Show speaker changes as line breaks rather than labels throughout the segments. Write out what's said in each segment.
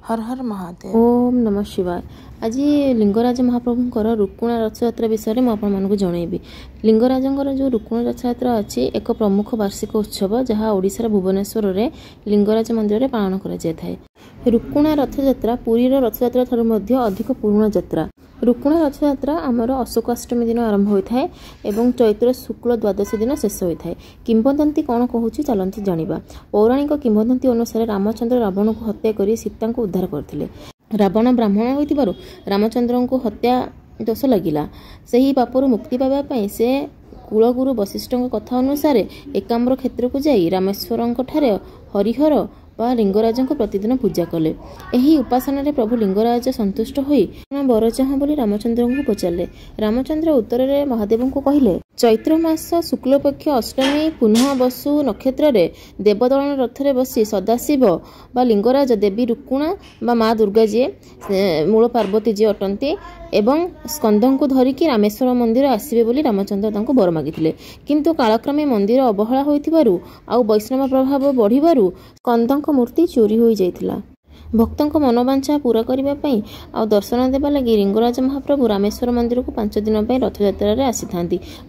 हर हर महादेव।
ओम नमः शिवाय। आज लिंगराज महाप्रभुंकर रुक्कुणा रथयात्रा विषय में आपको जनइबी। लिंगराजंकर जो रुक्कुणा रथयात्रा अच्छी एक प्रमुख वार्षिक उत्सव जहाँ ओडिशार भुवनेश्वर में लिंगराज मंदिर में पालन कर रुक्कुणा रथयात्रा पुरीर रथयात्रा ठारू मध्य अधिक पुराणा यात्रा। रुक्कुणा रथयात्रा आमर अशोकाष्टमी दिन आरंभ होता है एवं चैत्र शुक्ल द्वादशी दिन शेष होता है। किंवदंती कौन कहूँ चलती जानिबा। पौराणिक किंवदंती अनुसार रामचंद्र रावण को हत्या कर सीता को उद्धार करथिले। रावण ब्राह्मण होइतिबारु रामचंद्र को हत्या दोष लगिला। सही पापरु मुक्ति पाइबा पई से कुलगुरु वशिष्ठ कथा अनुसार एकाम्र क्षेत्र को जाई रामेश्वर ठारे हरिहर वा लिंगराज प्रतिदिन पूजा कले। एही उपासना प्रभु लिंगराज संतुष्ट होई बर चाह बोली रामचंद्र को पचारे। रामचंद्र उत्तर में महादेव को कहले, चैत्र मास शुक्लपक्ष अष्टमी पुनः बसु नक्षत्र रे देवदलन रथरे बसी सदाशिव बा लिंगराज देवी रुक्कुणा बा माँ दुर्गा जी मूल पार्वती जी अटंती एवं स्कंद को धरिकी रामेश्वर मंदिर आसबे बोली रामचंद्र तांको बर मागिथिले। किंतु कालक्रमे मंदिर अवहेला होइथिबारु आउ वैष्णव प्रभाव बढ़िबारु स्कंदक मूर्ति चोरी हो जाइथिला। भक्तों मनोवांछा पूरा करने आ दर्शन देवा लगी लिंगराज महाप्रभु रामेश्वर मंदिर को 5 दिन रथयात्रा आसी था।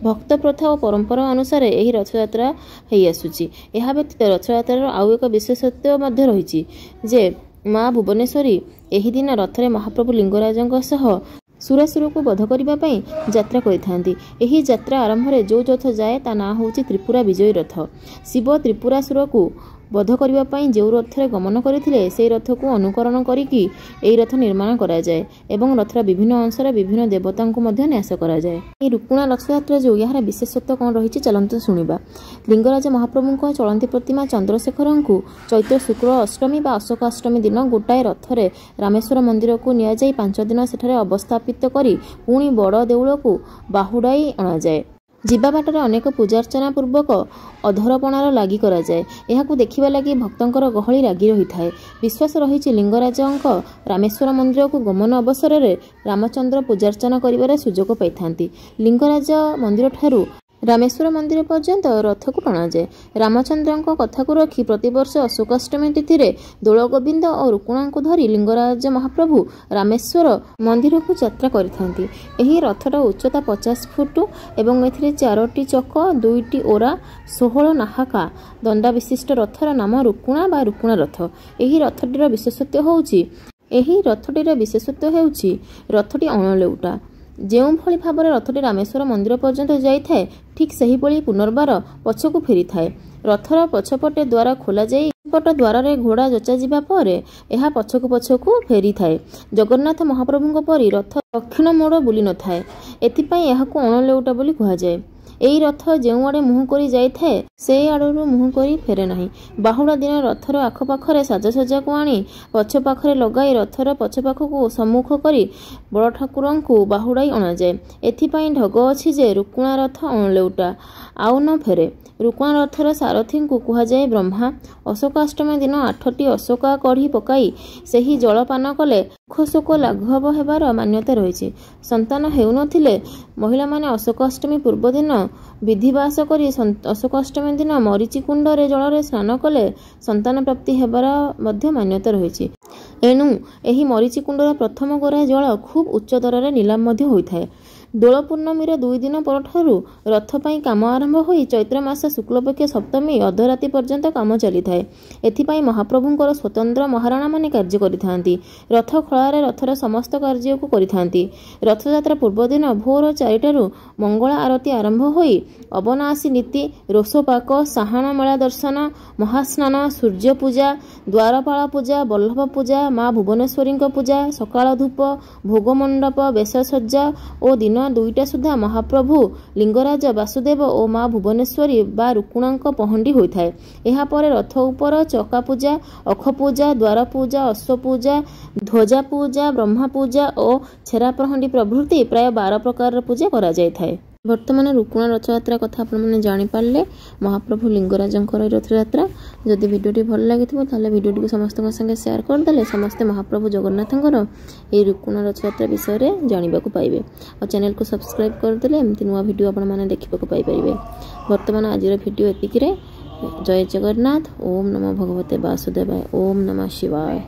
भक्त प्रथा और परंपरा अनुसार यही रथयात्रा हो आसुची। यह व्यतीत रथयात्रार आउ एक विशेषत्व रही जे माँ भुवनेश्वरी यही दिन रथरे महाप्रभु लिंगराजों सह सुरासुर को बध करने यात्रा करिथांती। एही यात्रा आरंभ में जो रथ जाए ता ना होची त्रिपुरा विजयी रथ। शिव त्रिपुरासुर को बध करने जो रथरे गमन करथिले से रथ को अनुकरण करिकी एही रथ निर्माण करा जाए एवं रथर विभिन्न अंशर विभिन्न देवता को मध्य न्यास करा जाए। ए रुक्कुणा रथयात्रा जो यार विशेषत्व कौन रही चलते शुणा। लिंगराज महाप्रभु चलती प्रतिमा चंद्रशेखर को चैत्र शुक्ल अष्टमी बा अशोकाष्टमी दिन गोटाए रथरे रामेश्वर मंदिर को निया जाई 5 दिन सेठारे अवस्थापित करी पुणी बड़ देउल को बाहुडाई अणा जाए। जीवा बाटर अनेक पूजार्चना पूर्वक अधरपणार लागी करा जाए। यहाकू देखिबा लगी भक्तंकर गहली लागी रही थाए। विश्वास रही लिंगराजंक रामेश्वर मंदिर को गमन अवसर में रामचंद्र पूजार्चना करिबार सुजोग पाइथांती। लिंगराज मंदिर ठारू रामेश्वर मंदिर पर्यंत रथ को टणा जाए। रामचंद्र कथा को रखी प्रतिवर्ष अशोकाष्टमी तिथि रे दोल गोविंद और रुक्कुणा को धरी लिंगराज महाप्रभु रामेश्वर मंदिर को यात्रा करिथांती। एही रथर उच्चता 50 फुट एवं एथिरे 4टी चक 2टी ओरा 16 नाहाका दंडा विशिष्ट रथर नाम रुक्कुणा बा रुक्कुणा रथ। एही रथटीर विशेषत्व हेउची रथटी अणलेउटा। जो भली भाव रथटी रामेश्वर मंदिर पर्यंत जाए ठीक से ही पुनर्बार पछकू फेरी थाए। रथर पछपटे द्वार खोल जाई पट द्वार रे घोड़ा जचा जिबा परे एहा पछकू फेरी थाए। जगन्नाथ महाप्रभुଙ୍କ परी रथ दक्षिण मोड़ बुली न थाए। एथिपाई एहाकू अणलेउटा बोली कहा जाए। एही रथ जो आड़े मुह करी जाए से आड़ू मुह करी फेरे नहीं। बाहुड़ा दिन रथर आखपाखे साजसज्जा को आनी पछ पाखरे लगाई रथर पछपाख को सम्मुख करी बड़ ठाकुर को बाहुड़ाई अणा जाए। एथिपाई ढग अछि जे रुक्कुणा रथ अणलेउटा आउ न फेरे। रुक्कुणा रथर सारथी को कहा जाए ब्रह्मा। अशोकाष्टमी दिन 8टी अशोका कढ़ी पकाई सही जलपान कले दुख लाघव हेबार मान्यता रही। संतान हेउ नथिले महिला माने अशोकाष्टमी पूर्व दिन विधिवास करी अशोकाष्टमी दिन मरीचि कुंड रे जल स्नान कले संतान प्राप्ति हेबार मध्य मान्यता रही। एणु एही मरीचि कुंडर प्रथम गोरा जल खूब उच्च दर रे नीलाम मध्य होइथाए। दोल पूर्णमी 2 दिन परठारु रथ पई काम आरंभ होई चैत्र मास शुक्लपक्ष सप्तमी अधराति पर्यंत काम चली थाए। एथिपाई महाप्रभुंकर स्वतंत्र महाराणा माने कार्य करिथांती। रथ खଳାରେ रथर समस्त कार्य को करिथांती। रथयात्रा पूर्व दिन भोर 4टारु मंगला आरती आरंभ होई अबनासी नीति रोषपाक साहाण मेला दर्शन महास्नान सूर्य पूजा द्वारपाल पूजा बल्लभ पूजा माँ भुवनेश्वरी पूजा सकाळ धूप भोग मंडप बेशसज्जा और दिन 2टा सुधा महाप्रभु लिंगराज वासुदेव और माँ भुवनेश्वरी बा रुक्कुणा पहंडी होता है। यह पर रथ उपर चका पूजा अख पूजा द्वार पूजा अश्व पूजा ध्वजा पूजा ब्रह्मा पूजा और छेरा पहंडी प्रभृति प्राय 12 प्रकार पूजा करा जाय थाए। बर्तमान रुक्कुणा रथयात्रा कथा आपने जापारे महाप्रभु लिंगराजंकर रथयात्रा। जदि भिडियोटी भल लगी ताले भिडियोटी को समस्त संगे शेयर करदे समस्ते महाप्रभु जगन्नाथंकर ये रुक्कुणा रथयात्रा विषय में जानवा पाइबे और चैनल को सब्सक्राइब करदे एमती नुआ भिडियो आपने देखा पाइपर। बर्तमान आज भिडियो एतिक। जय जगन्नाथ। ओम नमो भगवते वासुदेवाय। ओम नमः शिवाय।